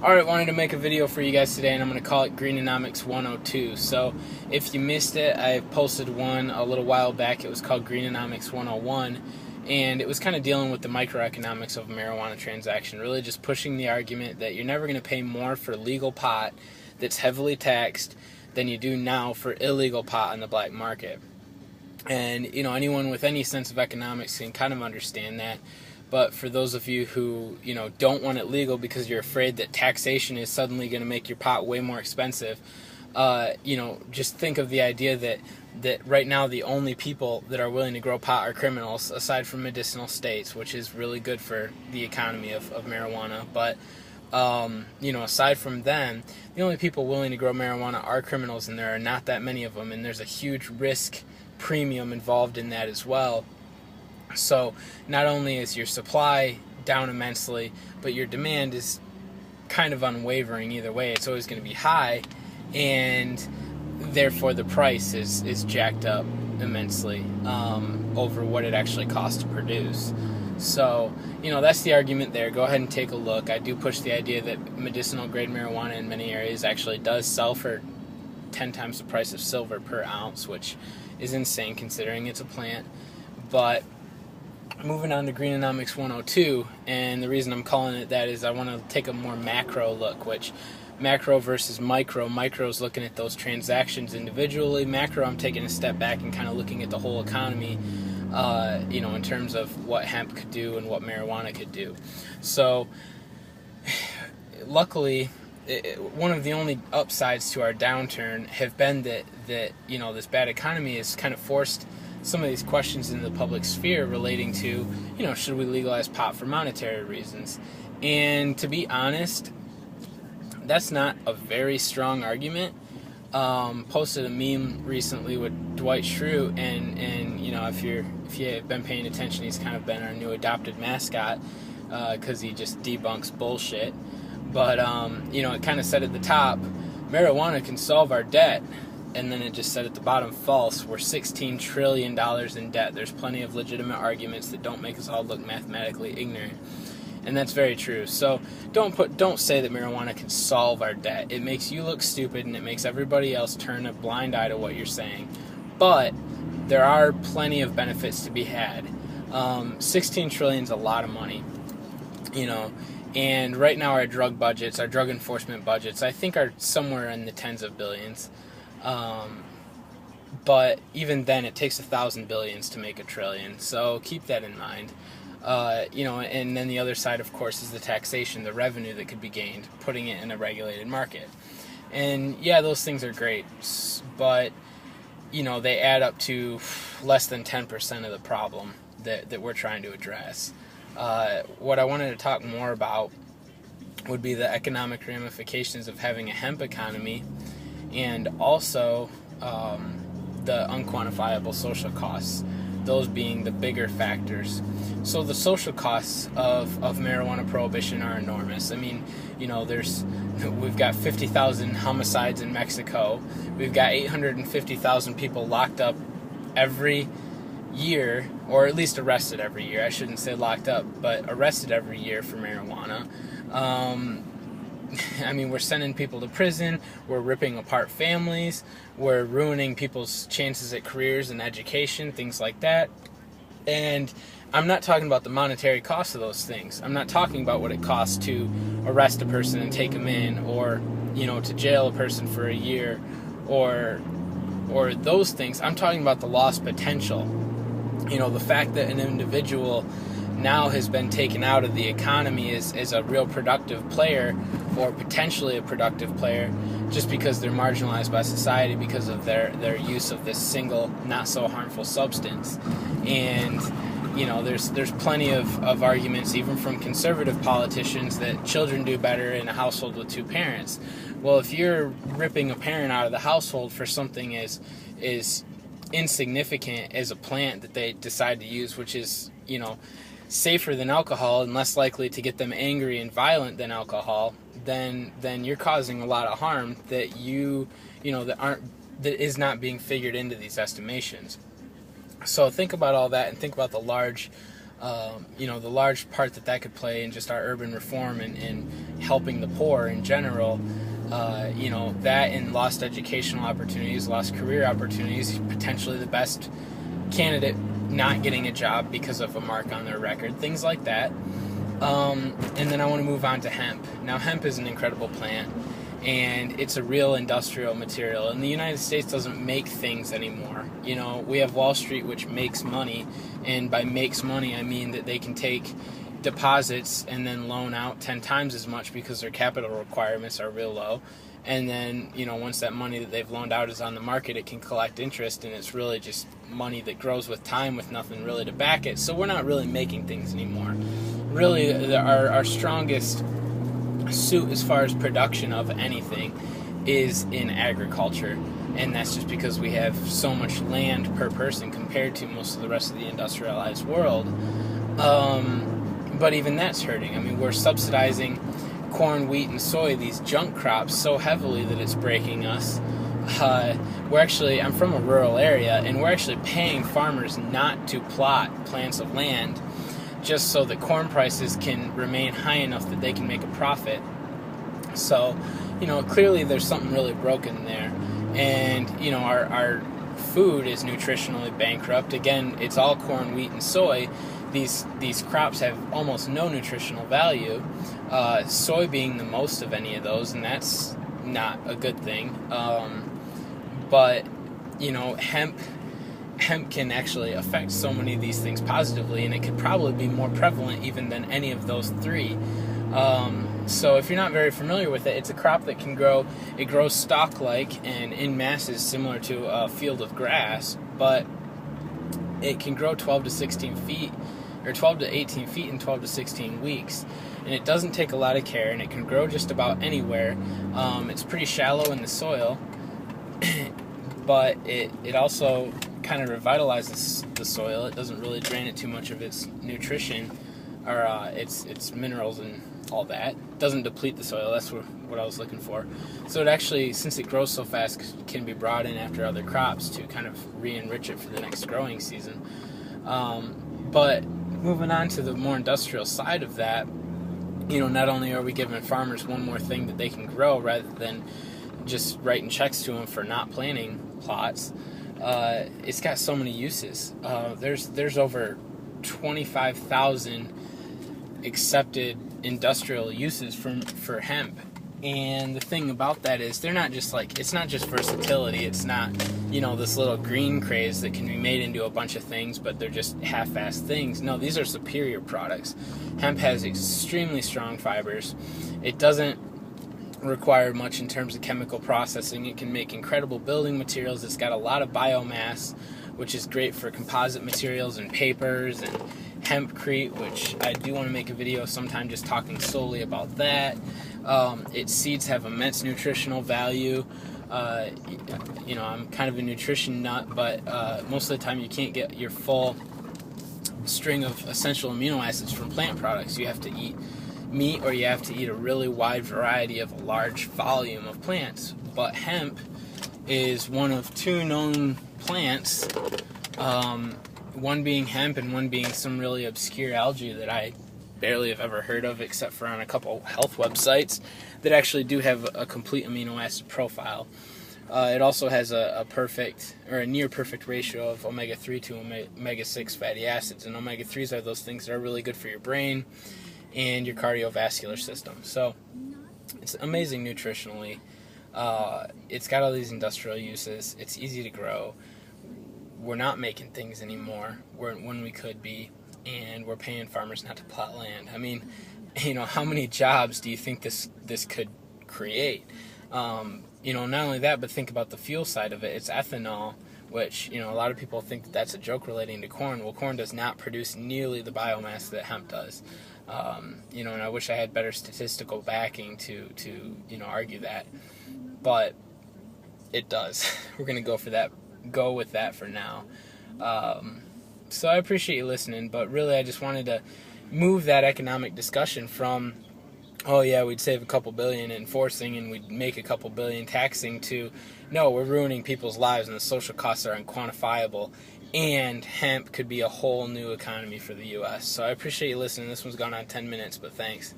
Alright, wanted to make a video for you guys today, and I'm going to call it Greenonomics 102. So, if you missed it, I posted one a little while back. It was called Greenonomics 101, and it was kind of dealing with the microeconomics of a marijuana transaction, really just pushing the argument that you're never going to pay more for legal pot that's heavily taxed than you do now for illegal pot on the black market. And, you know, anyone with any sense of economics can kind of understand that. But for those of you who, don't want it legal because you're afraid that taxation is suddenly going to make your pot way more expensive, just think of the idea that right now the only people that are willing to grow pot are criminals, aside from medicinal states, which is really good for the economy of marijuana. But, aside from them, the only people willing to grow marijuana are criminals, and there are not that many of them, and there's a huge risk premium involved in that as well. So not only is your supply down immensely, but your demand is kind of unwavering either way. It's always going to be high, and therefore the price is jacked up immensely over what it actually costs to produce. So, that's the argument there. Go ahead and take a look. I do push the idea that medicinal grade marijuana in many areas actually does sell for 10 times the price of silver per ounce, which is insane considering it's a plant. But moving on to Greenonomics 102, and the reason I'm calling it that is I want to take a more macro look, which macro versus micro. Micro is looking at those transactions individually. Macro, I'm taking a step back and kind of looking at the whole economy, in terms of what hemp could do and what marijuana could do. So, luckily, one of the only upsides to our downturn have been that this bad economy has kind of forced some of these questions in the public sphere relating to, should we legalize pot for monetary reasons? And to be honest, that's not a very strong argument. Posted a meme recently with Dwight Schrute, and if you've been paying attention, he's kind of been our new adopted mascot because he just debunks bullshit. But it kind of said at the top, marijuana can solve our debt. And then it just said at the bottom, false. We're $16 trillion in debt. There's plenty of legitimate arguments that don't make us all look mathematically ignorant. And that's very true. So don't say that marijuana can solve our debt. It makes you look stupid, and it makes everybody else turn a blind eye to what you're saying. But there are plenty of benefits to be had. 16 trillion is a lot of money, and right now our drug enforcement budgets, I think are somewhere in the tens of billions. But even then, it takes 1,000 billions to make a trillion, so keep that in mind. And then the other side, of course, is the taxation, the revenue that could be gained, putting it in a regulated market. And yeah, those things are great, but, they add up to less than 10% of the problem that we're trying to address. What I wanted to talk more about would be the economic ramifications of having a hemp economy, and also the unquantifiable social costs, those being the bigger factors. So the social costs of marijuana prohibition are enormous. I mean, we've got 50,000 homicides in Mexico. We've got 850,000 people locked up every year, or at least arrested every year. I shouldn't say locked up, but arrested every year for marijuana. We're sending people to prison, we're ripping apart families, we're ruining people's chances at careers and education, things like that. And I'm not talking about the monetary cost of those things. I'm not talking about what it costs to arrest a person and take them in, or, to jail a person for a year, or those things. I'm talking about the lost potential. The fact that an individual now has been taken out of the economy as a real productive player, or potentially a productive player, just because they're marginalized by society because of their use of this single, not so harmful substance. And there's plenty of arguments, even from conservative politicians, that children do better in a household with two parents. Well, if you're ripping a parent out of the household for something as insignificant as a plant that they decide to use, which is safer than alcohol and less likely to get them angry and violent than alcohol, then you're causing a lot of harm that that is not being figured into these estimations. So think about all that, and think about the large The large part that could play in just our urban reform and helping the poor in general, that and lost educational opportunities, lost career opportunities, potentially the best candidate not getting a job because of a mark on their record, things like that. And then I want to move on to hemp. Now, hemp is an incredible plant, and it's a real industrial material. And the United States doesn't make things anymore. We have Wall Street, which makes money, and by makes money, I mean that they can take deposits and then loan out 10 times as much because their capital requirements are real low. And then, once that money that they've loaned out is on the market, it can collect interest, and it's really just money that grows with time with nothing really to back it. So we're not really making things anymore. Really, our strongest suit as far as production of anything is in agriculture, and that's just because we have so much land per person compared to most of the rest of the industrialized world. But even that's hurting. I mean, we're subsidizing corn, wheat, and soy, these junk crops, so heavily that it's breaking us. I'm from a rural area, and we're actually paying farmers not to plot plants of land just so that corn prices can remain high enough that they can make a profit. So, clearly there's something really broken there. And, our food is nutritionally bankrupt. Again, it's all corn, wheat, and soy. These crops have almost no nutritional value, soy being the most of any of those, and that's not a good thing. But hemp can actually affect so many of these things positively, and it could probably be more prevalent even than any of those three. So if you're not very familiar with it, it's a crop that can grow. It grows stalk-like and in masses similar to a field of grass, but it can grow 12 to 16 feet, or 12 to 18 feet in 12 to 16 weeks. And it doesn't take a lot of care, and it can grow just about anywhere. It's pretty shallow in the soil, but it also kind of revitalizes the soil. It doesn't really drain it too much of its nutrition, or its minerals and all that. It doesn't deplete the soil. That's what I was looking for. So it actually, since it grows so fast, can be brought in after other crops to kind of re-enrich it for the next growing season. But moving on to the more industrial side of that, not only are we giving farmers one more thing that they can grow rather than just writing checks to them for not planting plots, it's got so many uses. There's over 25,000 accepted industrial uses for hemp. And the thing about that is they're not just it's not just versatility. It's not, this little green craze that can be made into a bunch of things, but they're just half-assed things. No, these are superior products. Hemp has extremely strong fibers. It doesn't require much in terms of chemical processing. It can make incredible building materials. It's got a lot of biomass, which is great for composite materials and papers and hempcrete, which I do want to make a video sometime just talking solely about that. Its seeds have immense nutritional value. I'm kind of a nutrition nut, but most of the time you can't get your full string of essential amino acids from plant products. You have to eat meat, or you have to eat a really wide variety of a large volume of plants. But hemp is one of two known plants, one being hemp and one being some really obscure algae that I barely have ever heard of, except for on a couple health websites that actually do have a complete amino acid profile. It also has a perfect, or a near perfect ratio of omega-3 to omega-6 fatty acids, and omega-3s are those things that are really good for your brain and your cardiovascular system. So it's amazing nutritionally. It's got all these industrial uses. It's easy to grow. We're not making things anymore when we could be, and we're paying farmers not to plot land. I mean, how many jobs do you think this could create? Not only that, but think about the fuel side of it. It's ethanol, which, a lot of people think that that's a joke relating to corn. Well, corn does not produce nearly the biomass that hemp does. And I wish I had better statistical backing to argue that, but it does. We're going to go with that for now. So I appreciate you listening, but really I just wanted to move that economic discussion from, oh yeah, we'd save a couple billion enforcing and we'd make a couple billion taxing, to, no, we're ruining people's lives and the social costs are unquantifiable. and hemp could be a whole new economy for the U.S. So I appreciate you listening. This one's gone on 10 minutes, but thanks.